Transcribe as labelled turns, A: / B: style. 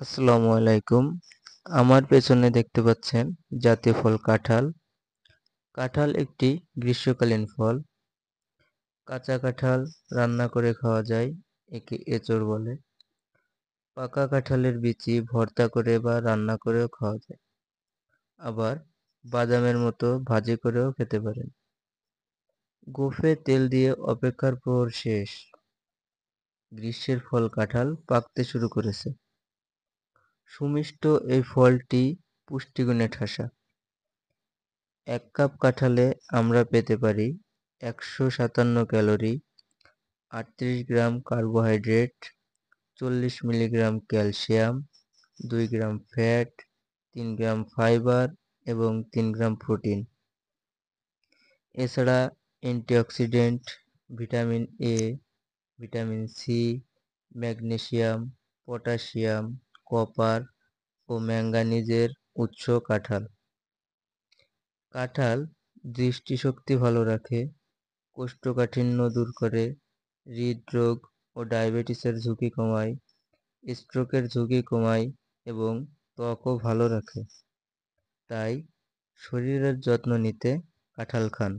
A: আসসালামু আলাইকুম। আমার পেছনে দেখতে পাচ্ছেন জাতীয় ফল কাঁঠাল। কাঁঠাল একটি গ্রীষ্মকালীন ফল। কাঁচা কাঁঠাল রান্না করে খাওয়া যায়, একে এঁচড় বলে। পাকা কাঁঠালের বিচি ভর্তা করে বা রান্না করেও খাওয়া যায়। আবার বাদামের মতো ভাজি করেও খেতে পারেন। গোঁফে তেল দিয়ে অপেক্ষার প্রহর শেষ। গ্রীষ্মের ফল কাঁঠাল পাকতে শুরু করেছে। সুমিষ্ট এই ফলটি পুষ্টিগুণে ঠাসা। 1 কাপ কাঁঠালে আমরা পেতে পারি 157 calorie, 38 gram carbohydrate, 40 milligram calcium, 2 gram fat, 3 gram fibre এবং 3 গ্রাম প্রোটিন। এছাড়া antioxidant, vitamin A, vitamin C, magnesium, potassium, copper ও ম্যাঙ্গানিজের উৎস কাঁঠাল। কাঁঠাল দৃষ্টিশক্তি ভালো রাখে, কোষ্ঠকাঠিন্য দূর করে, হৃদরোগ ও ডায়াবেটিসের ঝুঁকি কমায়, স্ট্রোকের ঝুঁকি কমায় এবং ত্বকও ভালো রাখে। তাই শরীরের যত্ন নিতে কাঁঠাল খান।